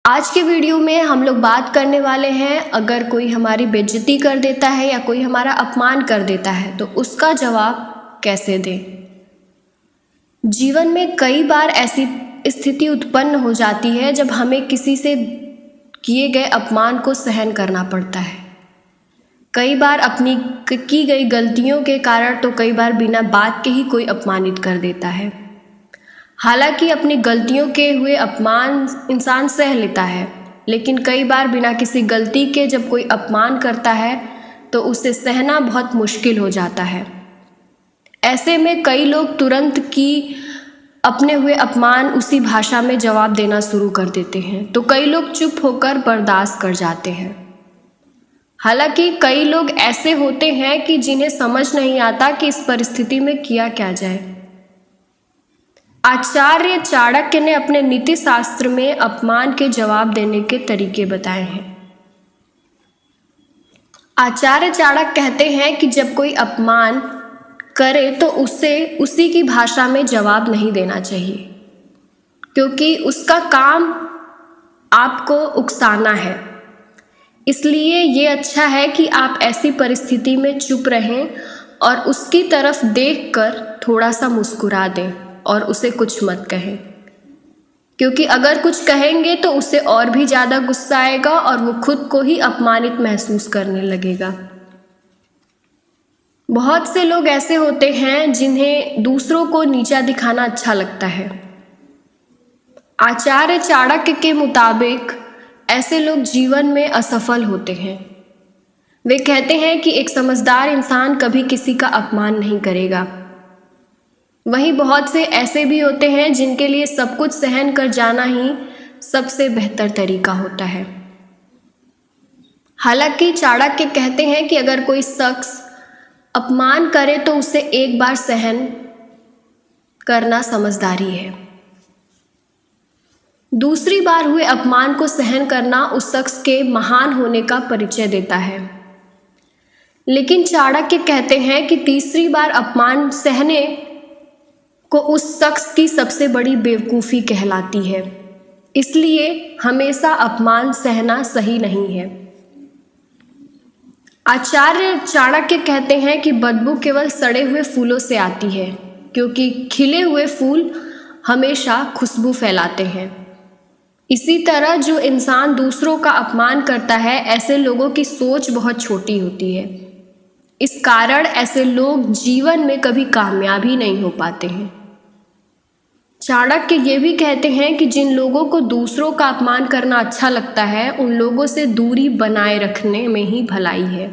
आज के वीडियो में हम लोग बात करने वाले हैं, अगर कोई हमारी बेइज्जती कर देता है या कोई हमारा अपमान कर देता है तो उसका जवाब कैसे दें। जीवन में कई बार ऐसी स्थिति उत्पन्न हो जाती है जब हमें किसी से किए गए अपमान को सहन करना पड़ता है। कई बार अपनी की गई गलतियों के कारण तो कई बार बिना बात के ही कोई अपमानित कर देता है। हालांकि अपनी गलतियों के हुए अपमान इंसान सह लेता है, लेकिन कई बार बिना किसी गलती के जब कोई अपमान करता है तो उसे सहना बहुत मुश्किल हो जाता है। ऐसे में कई लोग तुरंत की अपने हुए अपमान उसी भाषा में जवाब देना शुरू कर देते हैं, तो कई लोग चुप होकर बर्दाश्त कर जाते हैं। हालांकि कई लोग ऐसे होते हैं कि जिन्हें समझ नहीं आता कि इस परिस्थिति में किया क्या जाए। आचार्य चाणक्य ने अपने नीति शास्त्र में अपमान के जवाब देने के तरीके बताए हैं। आचार्य चाणक्य कहते हैं कि जब कोई अपमान करे तो उसे उसी की भाषा में जवाब नहीं देना चाहिए, क्योंकि उसका काम आपको उकसाना है। इसलिए ये अच्छा है कि आप ऐसी परिस्थिति में चुप रहें और उसकी तरफ देखकर थोड़ा सा मुस्कुरा दें और उसे कुछ मत कहें, क्योंकि अगर कुछ कहेंगे तो उसे और भी ज़्यादा गुस्सा आएगा और वो खुद को ही अपमानित महसूस करने लगेगा। बहुत से लोग ऐसे होते हैं जिन्हें दूसरों को नीचा दिखाना अच्छा लगता है। आचार्य चाणक्य के मुताबिक ऐसे लोग जीवन में असफल होते हैं। वे कहते हैं कि एक समझदार इंसान कभी किसी का अपमान नहीं करेगा। वहीं बहुत से ऐसे भी होते हैं जिनके लिए सब कुछ सहन कर जाना ही सबसे बेहतर तरीका होता है। हालांकि चाणक्य कहते हैं कि अगर कोई शख्स अपमान करे तो उसे एक बार सहन करना समझदारी है। दूसरी बार हुए अपमान को सहन करना उस शख्स के महान होने का परिचय देता है। लेकिन चाणक्य कहते हैं कि तीसरी बार अपमान सहने को उस शख्स की सबसे बड़ी बेवकूफ़ी कहलाती है। इसलिए हमेशा अपमान सहना सही नहीं है। आचार्य चाणक्य कहते हैं कि बदबू केवल सड़े हुए फूलों से आती है, क्योंकि खिले हुए फूल हमेशा खुशबू फैलाते हैं। इसी तरह जो इंसान दूसरों का अपमान करता है, ऐसे लोगों की सोच बहुत छोटी होती है। इस कारण ऐसे लोग जीवन में कभी कामयाब ही नहीं हो पाते हैं। चाणक्य ये भी कहते हैं कि जिन लोगों को दूसरों का अपमान करना अच्छा लगता है, उन लोगों से दूरी बनाए रखने में ही भलाई है।